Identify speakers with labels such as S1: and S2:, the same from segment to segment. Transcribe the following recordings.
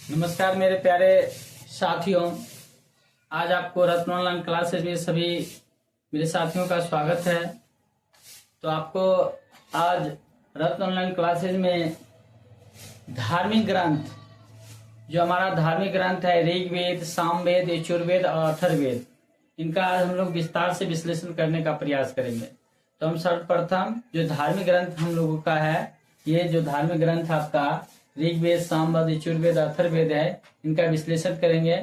S1: नमस्कार मेरे प्यारे साथियों। आज आपको रत्न ऑनलाइन क्लासेज में सभी मेरे साथियों का स्वागत है। तो आपको आज रत्न ऑनलाइन क्लासेज में धार्मिक ग्रंथ, जो हमारा धार्मिक ग्रंथ है ऋग्वेद, सामवेद, यजुर्वेद और अथर्ववेद, इनका आज हम लोग विस्तार से विश्लेषण करने का प्रयास करेंगे। तो हम सर्वप्रथम जो धार्मिक ग्रंथ हम लोगों का है, ये जो धार्मिक ग्रंथ आपका ऋग्वेद, सामवेद, यजुर्वेद, अथर्ववेद है, इनका विश्लेषण करेंगे।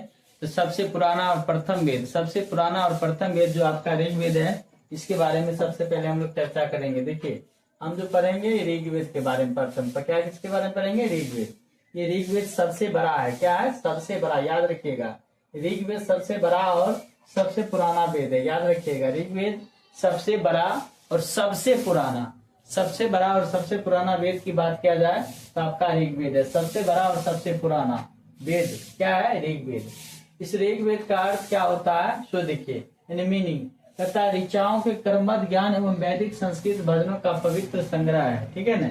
S1: तो सबसे पुराना और प्रथम वेद जो आपका ऋग्वेद है, इसके बारे में सबसे पहले हम लोग चर्चा करेंगे। देखिए, हम जो पढ़ेंगे ऋग्वेद के बारे में प्रथम, तो क्या किसके बारे में पढ़ेंगे? ऋग्वेद। ये ऋग्वेद सबसे बड़ा है। क्या है? सबसे बड़ा। याद रखिएगा, ऋग्वेद सबसे बड़ा और सबसे पुराना वेद है। याद रखिएगा, ऋग्वेद सबसे बड़ा और सबसे पुराना, सबसे बड़ा और सबसे पुराना वेद की बात किया जाए तो आपका ऋग्वेद है। सबसे बड़ा और सबसे पुराना वेद क्या है? ऋग्वेद। इस ऋग्वेद का अर्थ क्या होता है? सो देखिए, यानी मीनिंग तथा ऋचाओं के क्रमबद्ध ज्ञान एवं वैदिक संस्कृत भजनों का पवित्र संग्रह है। ठीक है ना?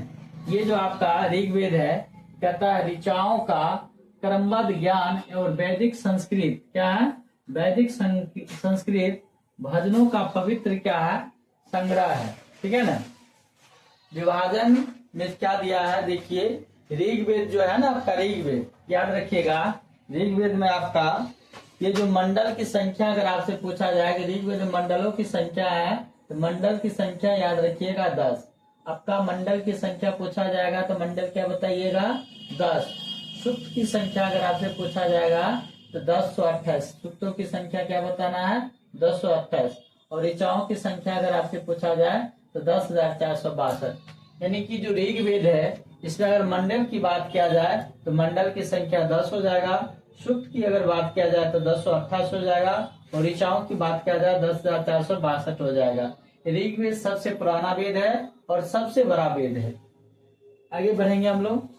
S1: ये जो आपका ऋग्वेद है, कहता है ऋचाओं का क्रमबद्ध ज्ञान एवं वैदिक संस्कृत, क्या है? वैदिक संस्कृत भजनों का पवित्र क्या है? संग्रह है। ठीक है ना? विभाजन में क्या दिया है? देखिए, ऋग्वेद जो है ना आपका ऋग्वेद, याद रखिएगा, ऋग्वेद में आपका ये जो मंडल की संख्या, अगर आपसे पूछा जाए कि ऋग्वेद में मंडलों की संख्या है, तो मंडल की संख्या याद रखिएगा 10। आपका मंडल की संख्या पूछा जाएगा तो मंडल क्या बताइएगा? 10। सूक्त की संख्या अगर आपसे पूछा जाएगा तो 1028। सूक्तों की संख्या क्या बताना है? 1028। और ऋचाओं की संख्या अगर आपसे पूछा जाए तो 10,462। यानी कि जो ऋग्वेद है, इसमें अगर मंडल की बात किया जाए तो मंडल की संख्या 10 हो जाएगा। सूक्त की अगर बात किया जाए तो 1028 हो जाएगा। और ऋचाओं की बात किया जाए 10,462 हो जाएगा। ऋग्वेद सबसे पुराना वेद है और सबसे बड़ा वेद है। आगे बढ़ेंगे हम लोग।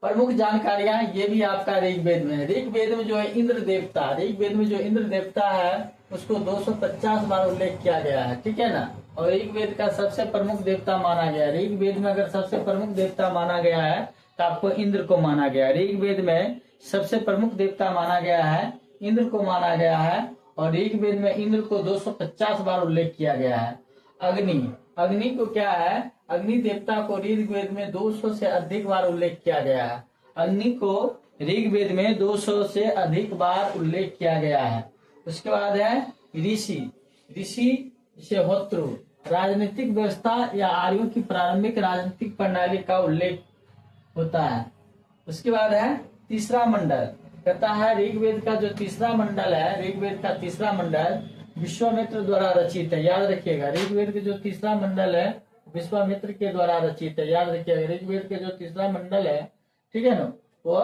S1: प्रमुख जानकारियां ये भी आपका ऋग्वेद में है। ऋग्वेद में जो है इंद्र देवता, ऋग्वेद में जो इंद्र देवता है उसको 250 बार उल्लेख किया गया है। ठीक है ना? और ऋग्वेद का सबसे प्रमुख देवता माना गया है। ऋग्वेद में अगर सबसे प्रमुख देवता माना गया है तो आपको इंद्र को माना गया है। ऋग्वेद में सबसे प्रमुख देवता माना गया है, इंद्र को माना गया है। और ऋग्वेद में इंद्र को 250 बार उल्लेख किया गया है। अग्नि को क्या है? अग्नि देवता को ऋग्वेद में 200 से अधिक बार उल्लेख किया गया है। अग्नि को ऋग्वेद में 200 से अधिक बार उल्लेख किया गया है। उसके बाद है ऋषि से होत्रु, राजनीतिक व्यवस्था या आर्यों की प्रारंभिक राजनीतिक प्रणाली का उल्लेख होता है। उसके बाद है तीसरा मंडल, कहता है ऋग्वेद का जो तीसरा मंडल है, ऋग्वेद का तीसरा मंडल विश्वामित्र द्वारा रचित है। याद रखिएगा, ऋग्वेद के जो तीसरा मंडल है विश्वामित्र के द्वारा रचित है। याद रखिएगा, ऋग्वेद के जो तीसरा मंडल है, ठीक है ना, वो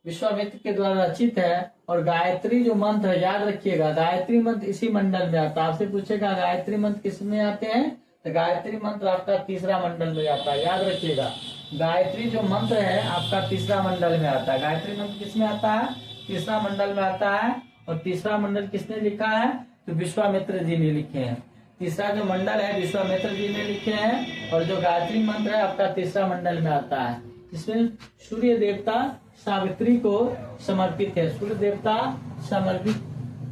S1: विश्वामित्र के द्वारा रचित है। और गायत्री जो मंत्र है, याद रखिएगा, गायत्री मंत्र इसी मंडल में आता है। आपसे पूछेगा गायत्री मंत्र किस में आते हैं, तो गायत्री मंत्र आपका तीसरा मंडल में आता है। याद रखिएगा, गायत्री जो मंत्र है आपका तीसरा मंडल में आता है। गायत्री मंत्र किस में आता है? तीसरा मंडल में आता है। और तीसरा मंडल किसने लिखा है? तो विश्वामित्र जी ने लिखे हैं। तीसरा जो मंडल है विश्वामित्र जी ने लिखे हैं। और जो गायत्री मंत्र है आपका तीसरा मंडल में आता है। इसमें सूर्य देवता सावित्री को समर्पित है। सूर्य देवता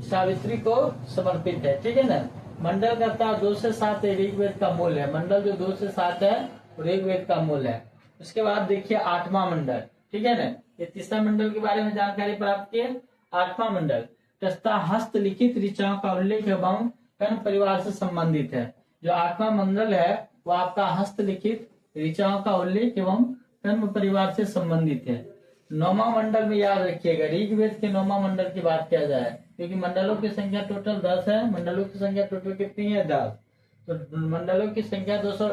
S1: सावित्री को समर्पित है। ठीक है ना? मंडल करता 2 से 7 ऋग्वेद का मूल है। मंडल जो 2 से 7 है ऋग्वेद का मूल है। उसके बाद देखिए 8वां मंडल। ठीक है ना? ये तीसरा मंडल के बारे में जानकारी प्राप्त किए। 8वां मंडल तथा हस्तलिखित ऋचाओं का उल्लेख एवं कर्ण परिवार से संबंधित है। जो 8वां मंडल है वो आपका हस्तलिखित ऋचाओं का उल्लेख एवं कर्ण परिवार से संबंधित है। 9वां मंडल में याद रखिएगा, ऋग्वेद के 9वां मंडल की बात किया जाए, क्योंकि मंडलों की संख्या टोटल 10 है। मंडलों की संख्या टोटल कितनी है? 10। तो मंडलों की संख्या 200,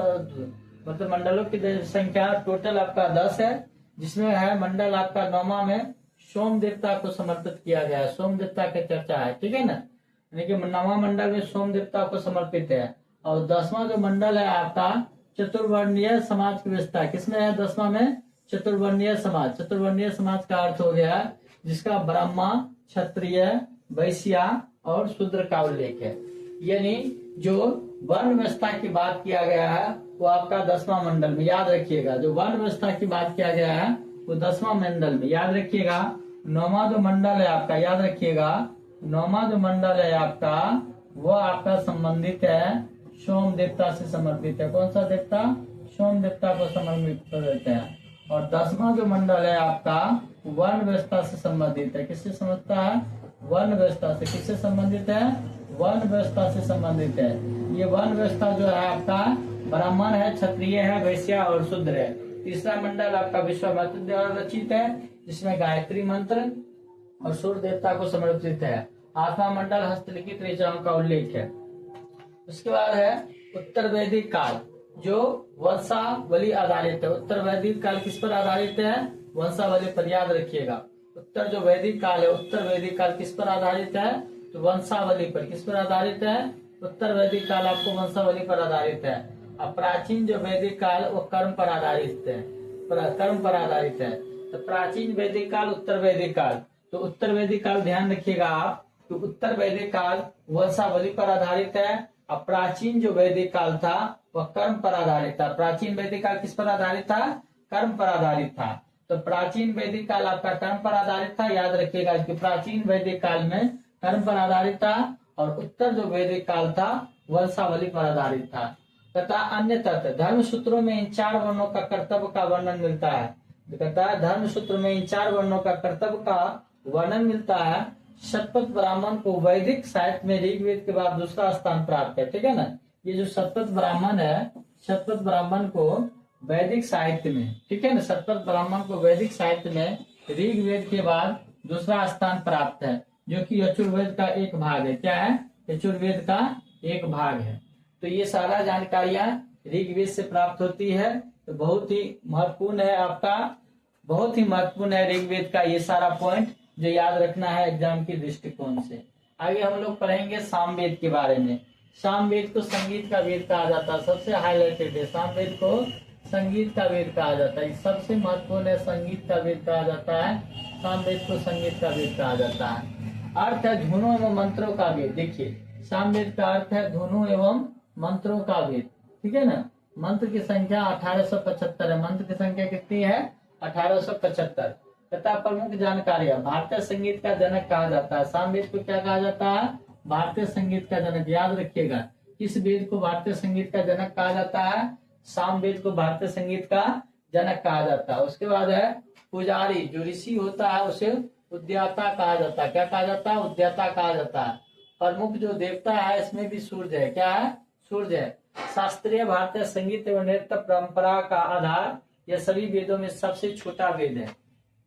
S1: मतलब मंडलों की संख्या टोटल आपका 10 है। जिसमें है मंडल आपका 9वां में सोम देवता को समर्पित किया गया है। सोम देवता की चर्चा है। ठीक है ना? यानी कि 9वां मंडल में सोम देवता को समर्पित है। और 10वां जो मंडल है आपका चतुर्वर्णीय समाज की व्यवस्था, किसमें है? 10वां में चतुर्वर्णीय समाज। चतुर्वर्णीय समाज का अर्थ हो गया जिसका ब्राह्मण, क्षत्रिय, वैश्य और शूद्र का उल्लेख है। यानी जो वर्ण व्यवस्था की बात किया गया है वो आपका 10वां मंडल में। याद रखिएगा, जो वर्ण व्यवस्था की बात किया गया है वो 10वां मंडल में, याद रखिएगा 9वां जो मंडल है आपका, याद रखिएगा 9वां जो मंडल है आपका वो आपका संबंधित है सोम देवता से समर्पित है। कौन सा देवता? सोम देवता को समर्पित रहते हैं। और 10वां जो मंडल है आपका वर्ण व्यवस्था से संबंधित है। किससे समझता है? वर्ण व्यवस्था से। किससे संबंधित है? वर्ण व्यवस्था से संबंधित है। ये वर्ण व्यवस्था जो है आपका ब्राह्मण है, क्षत्रिय है, वैश्य और शूद्र है। तीसरा मंडल आपका विश्वामित्र द्वारा रचित है, जिसमें गायत्री मंत्र और सूर्य देवता को समर्पित है। 8वां मंडल हस्तलिखित ऋचाओं का उल्लेख है। उसके बाद है उत्तर वैदिक काल, जो वंशावली आधारित है। उत्तर वैदिक काल किस पर आधारित है? वंशावली पर। याद रखिएगा उत्तर जो वैदिक काल है, उत्तर वैदिक काल किस पर आधारित है? तो वंशावली पर। किस पर आधारित है? उत्तर वैदिक काल आपको वंशावली पर आधारित है। अब प्राचीन जो वैदिक काल वो कर्म पर आधारित है, कर्म पर आधारित है। तो प्राचीन वैदिक काल, उत्तर वैदिक काल। तो उत्तर वैदिक काल ध्यान रखिएगा आप, तो उत्तर वैदिक काल वंशावली पर आधारित है। अब प्राचीन जो वैदिक काल था वह कर्म पर आधारित था। प्राचीन वैदिक काल किस पर आधारित था? कर्म पर आधारित था। तो प्राचीन वैदिक काल आपका कर्म पर आधारित था। याद रखिएगा कि प्राचीन वैदिक काल में कर्म पर आधारित था और उत्तर जो वैदिक काल था वंशावली पर आधारित था। तथा अन्य तथ्य धर्म सूत्रों में इन 4 वर्णों का कर्तव्य का वर्णन मिलता है। कहता है धर्म सूत्र में इन 4 वर्णों का कर्तव्य का वर्णन मिलता है। शतपथ ब्राह्मण को वैदिक साहित्य में ऋग्वेद के बाद दूसरा स्थान प्राप्त है। ठीक है ना, ये जो शतपथ ब्राह्मण है, शतपथ ब्राह्मण को वैदिक साहित्य में, ठीक है ना, शतपथ ब्राह्मण को वैदिक साहित्य में ऋग्वेद के बाद दूसरा स्थान प्राप्त है, जो कि यजुर्वेद का एक भाग है। क्या है? यजुर्वेद का एक भाग है। तो ये सारा जानकारियां ऋग्वेद से प्राप्त होती है। तो बहुत ही महत्वपूर्ण है आपका, बहुत ही महत्वपूर्ण है ऋग्वेद का ये सारा पॉइंट, जो याद रखना है एग्जाम के दृष्टिकोण से। आगे हम लोग पढ़ेंगे सामवेद के बारे में। सामवेद को संगीत का वेद कहा जाता है, सबसे हाईलाइटेड है। सामवेद को संगीत का वेद कहा जाता है, सबसे महत्वपूर्ण है, संगीत का वेद कहा जाता है। सामवेद को संगीत का वेद कहा जाता है। अर्थ है धुनों एवं मंत्रों का वेद। देखिए सामवेद का अर्थ है धुनों एवं मंत्रों का वेद। ठीक है ना, मंत्र की संख्या 1875 है। मंत्र की संख्या कितनी है? 1875। तथा प्रमुख जानकारियां, भारतीय संगीत का जनक कहा जाता है। सामवेद को क्या कहा जाता है? भारतीय संगीत का जनक। याद रखिएगा किस वेद को भारतीय संगीत का जनक कहा जाता है? सामवेद को भारतीय संगीत का जनक कहा जाता है। उसके बाद है पुजारी, जो ऋषि होता है उसे उद्याता कहा जाता है। क्या कहा जाता है? उद्याता कहा जाता है। प्रमुख जो देवता है इसमें भी सूर्य है। क्या है? सूर्य है। शास्त्रीय भारतीय संगीत एवं नृत्य परंपरा का आधार, यह सभी वेदों में सबसे छोटा वेद है।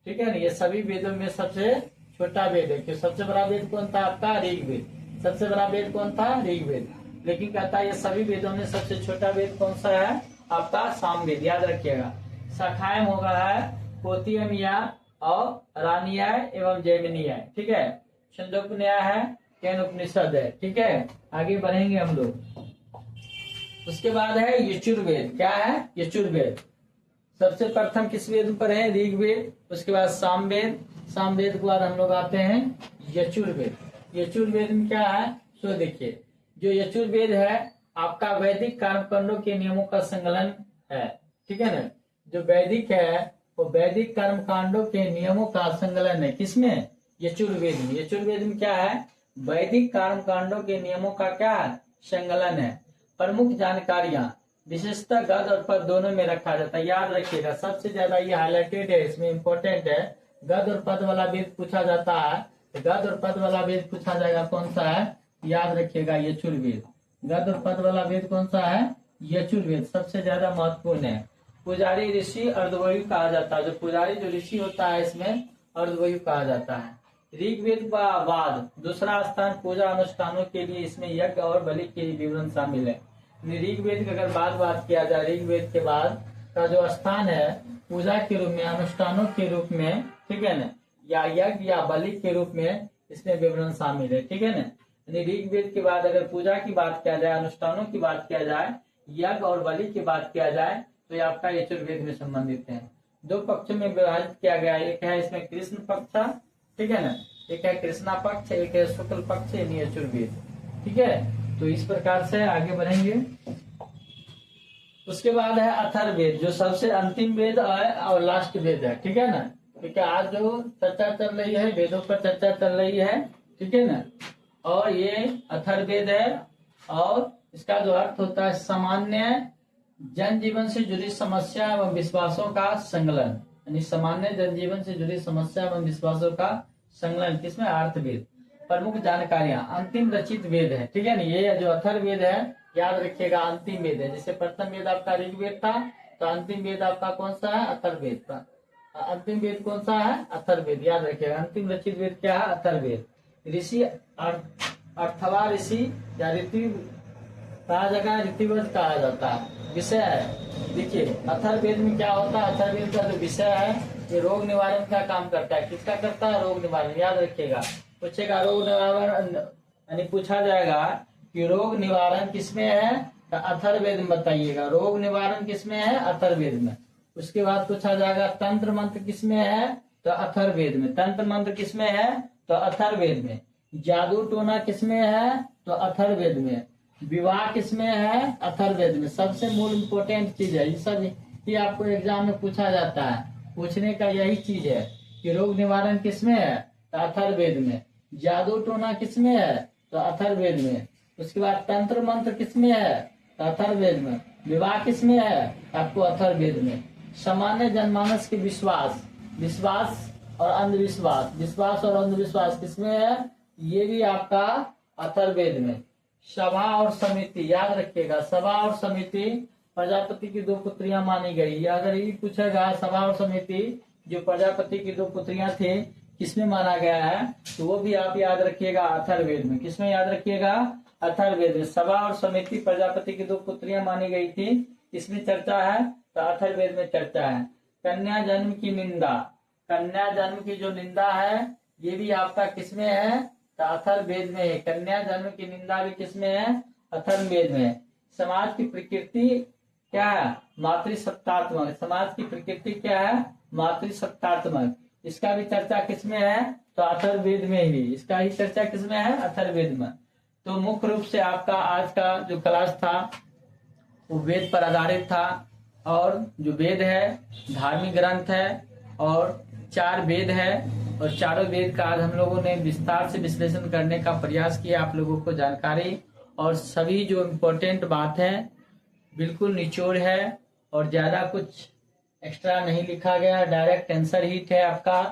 S1: ठीक है ना, ये सभी वेदों में सबसे छोटा वेद है। क्यों? सबसे बड़ा वेद कौन था आपका? ऋग्वेद। सबसे बड़ा वेद कौन था? ऋग्वेद। लेकिन कहता है ये सभी वेदों में सबसे छोटा वेद कौन सा है? आपका सामवेद। याद रखिएगा शाखाएं होगा है पोतियमिया और रानियाय एवं जैमिनियाय। ठीक है, छंदोपनिषद है, केन उपनिषद है। ठीक है, आगे बढ़ेंगे हम लोग। उसके बाद है यजुर्वेद। क्या है? यजुर्वेद। सबसे प्रथम किस वेद पर है? ऋग्वेद। उसके बाद सामवेद, सामवेद के बाद हम लोग आते हैं यजुर्वेद। यजुर्वेद में क्या है? सो देखिए, जो यजुर्वेद है आपका वैदिक कर्मकांडों के नियमों का संकलन है। ठीक है ना, जो वैदिक है वो वैदिक कर्मकांडों के नियमों का संकलन है। किसमें? यजुर्वेद में। यजुर्वेद में क्या है? वैदिक कर्मकांडों के नियमों का क्या संकलन है। प्रमुख जानकारियां विशेषतः गद और पद दोनों में रखा जाता है। याद रखिएगा सबसे ज्यादा ये हाईलाइटेड है, इसमें इम्पोर्टेंट है। गद और पद वाला वेद पूछा जाता है। गद और पद वाला वेद पूछा जाएगा कौन सा है? याद रखिएगा यजुर्वेद। गद और पद वाला वेद कौन सा है? यजुर्वेद सबसे ज्यादा महत्वपूर्ण है। पुजारी ऋषि अर्धवायु कहा जाता है। जो पुजारी जो ऋषि होता है इसमें अर्धवायु कहा जाता है। ऋग्वेद का बाद दूसरा स्थान पूजा अनुष्ठानों के लिए, इसमें यज्ञ और बलि के विवरण शामिल है। ऋग्वेद की अगर बात किया जाए, ऋग्वेद के बाद का जो स्थान है पूजा के रूप में, अनुष्ठानों के रूप में, ठीक है ना, या यज्ञ या बलि के रूप में इसमें विवरण शामिल है। ठीक है ना, ऋग्वेद के बाद अगर पूजा की बात किया जाए, अनुष्ठानों की बात किया जाए, यज्ञ और बलि की बात किया जाए, तो ये आपका यजुर्वेद में संबंधित है। 2 पक्षों में विभाजित किया गया है। एक है इसमें कृष्ण पक्ष, ठीक है ना, एक है कृष्णा पक्ष, एक है शुक्ल पक्ष, यानी यजुर्वेद। ठीक है, तो इस प्रकार से आगे बढ़ेंगे। उसके बाद है अथर्ववेद, जो सबसे अंतिम वेद है और लास्ट वेद है, ठीक है ना। क्योंकि आज जो चर्चा चल रही है वेदों पर चर्चा चल रही है, ठीक है ना। और ये अथर्ववेद है और इसका जो अर्थ होता है सामान्य जनजीवन से जुड़ी समस्या एवं विश्वासों का संकलन, यानी सामान्य जनजीवन से जुड़ी समस्या एवं विश्वासों का संकलन, किसमें अर्थवेद। प्रमुख जानकारियां, अंतिम रचित वेद है, ठीक है ना। ये जो अथर्ववेद है याद रखिएगा अंतिम वेद है। जैसे प्रथम वेद आपका ऋग्वेद था, तो अंतिम वेद आपका कौन सा है, अथर्ववेद का। अंतिम वेद कौन सा है, अथर्ववेद, याद रखिएगा। अंतिम रचित वेद क्या है, अथर्ववेद। ऋषि अर्थवा ऋषि या ऋतु कहा जगह ऋतुवत कहा जाता है। विषय है, देखिए अथर्ववेद में क्या होता है, अथर्ववेद का जो विषय है ये रोग निवारण का काम करता है। किसका करता है, रोग निवारण, याद रखिएगा। पूछेगा रोग निवारण, यानी पूछा जाएगा कि रोग निवारण किसमें है, तो अथर्ववेद में बताइएगा। रोग निवारण किसमें है, अथर्ववेद में। उसके बाद पूछा जाएगा तंत्र मंत्र किसमें है, तो अथर्ववेद में। तंत्र मंत्र किसमें है, तो अथर्ववेद में। जादू टोना किसमें है, तो अथर्ववेद में। विवाह किसमें है, अथर्ववेद में। सबसे मूल इम्पोर्टेंट चीज है, ये सब ये आपको एग्जाम में पूछा जाता है। पूछने का यही चीज है कि रोग निवारण किसमें है, तो अथर्ववेद में। जादू टोना किसमें है, तो अथर्ववेद में। उसके बाद तंत्र मंत्र किसमें है, तो अथर्ववेद में। विवाह किसमें है, आपको अथर्ववेद में। सामान्य जनमानस के विश्वास, विश्वास और अंधविश्वास, विश्वास और अंधविश्वास किसमें है, ये भी आपका अथर्ववेद में। सभा और समिति, याद रखिएगा। सभा और समिति प्रजापति की 2 पुत्रियां मानी गई। अगर ये पूछेगा सभा और समिति जो प्रजापति की 2 पुत्रियां थी किसमें माना गया है, तो वो भी आप याद रखिएगा अथर्ववेद में। किसमें याद रखिएगा, अथर्ववेद में। सभा और समिति प्रजापति की 2 पुत्रियां मानी गई थी, इसमें चर्चा है, तो अथर्ववेद में चर्चा है। कन्या जन्म की निंदा, कन्या जन्म की जो निंदा है ये भी आपका किसमें है, तो अथर्ववेद में है। कन्या जन्म की निंदा भी किसमें है, अथर्ववेद में। समाज की प्रकृति क्या है, मातृसत्तात्मक। समाज की प्रकृति क्या है, मातृसत्तात्मक। इसका भी चर्चा किसमें है, तो अथर्ववेद में ही। इसका ही चर्चा किसमें है, अथर्ववेद में। तो मुख्य रूप से आपका आज का जो क्लास था वो वेद पर आधारित था। और जो वेद है धार्मिक ग्रंथ है और 4 वेद है, और चारों वेद का आज हम लोगों ने विस्तार से विश्लेषण करने का प्रयास किया। आप लोगों को जानकारी और सभी जो इम्पोर्टेंट बात है बिल्कुल निचोड़ है, और ज्यादा कुछ एक्स्ट्रा नहीं लिखा गया। डायरेक्ट आंसर हीट है आपका।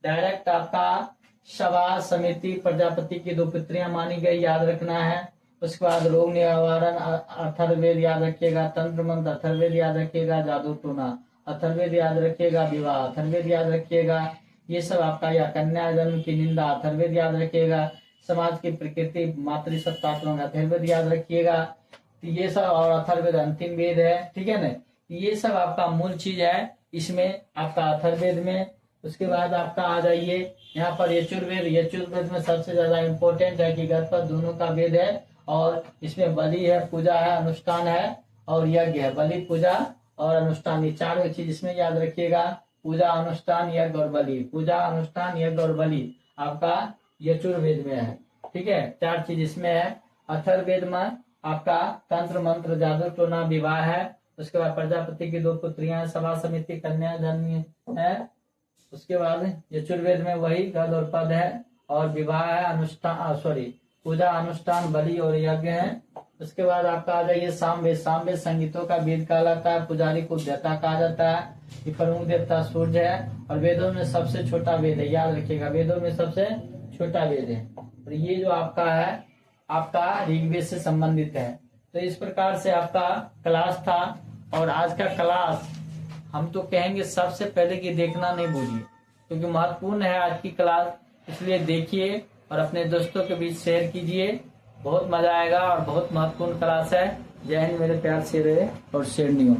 S1: डायरेक्ट आपका सभा समिति प्रजापति की 2 पुत्रियां मानी गई, याद रखना है। उसके बाद रोग निवारण अथर्ववेद याद रखिएगा। तंत्र मंत्र अथर्ववेद याद रखिएगा। जादू टोना अथर्ववेद याद रखिएगा। विवाह अथर्ववेद याद रखिएगा। ये सब आपका, या कन्या जन्म की निंदा अथर्ववेद याद रखिएगा। समाज की प्रकृति मातृसत्तात्मक अथर्ववेद याद रखिएगा। तो ये सब, और अथर्ववेद अंतिम वेद है, ठीक है ना। ये सब आपका मूल चीज है इसमें आपका अथर्ववेद में। उसके बाद आपका आ जाइए यहाँ पर यजुर्वेद। यजुर्वेद में सबसे ज्यादा इम्पोर्टेंट है कि गणपत दोनों का वेद है, और इसमें बलि है, पूजा है, अनुष्ठान है और यज्ञ है। बलि, पूजा और अनुष्ठान, ये 4 चीज इसमें याद रखिएगा। पूजा, अनुष्ठान, यज्ञ और बलि। पूजा, अनुष्ठान, यज्ञ और बलि आपका यजुर्वेद में है, ठीक है। 4 चीज इसमें है। अथर्ववेद में आपका तंत्र मंत्र जादू टोना विवाह है। उसके बाद प्रजापति की 2 पुत्रियां, सभा समिति, कन्या जन्म है। उसके बाद यजुर्वेद में वही गद और पद है, और विवाह है, अनुष्ठान पूजा, अनुष्ठान, बलि और यज्ञ है। उसके बाद आपका आ जाइए सामवेद। सामवेद संगीतों का वेद कहलाता है। पुजारी को देवता कहा जाता है। ये प्रमुख देवता सूर्य है, और वेदों में सबसे छोटा वेद है, याद रखिएगा। वेदों में सबसे छोटा वेद है। और ये जो आपका है आपका ऋग्वेद से संबंधित है। तो इस प्रकार से आपका क्लास था। और आज का क्लास हम तो कहेंगे सबसे पहले कि देखना नहीं भूलिए, क्योंकि महत्वपूर्ण है आज की क्लास। इसलिए देखिए और अपने दोस्तों के बीच शेयर कीजिए, बहुत मजा आएगा और बहुत महत्वपूर्ण क्लास है। जय हिंद मेरे प्यार शेर और शेरनियों।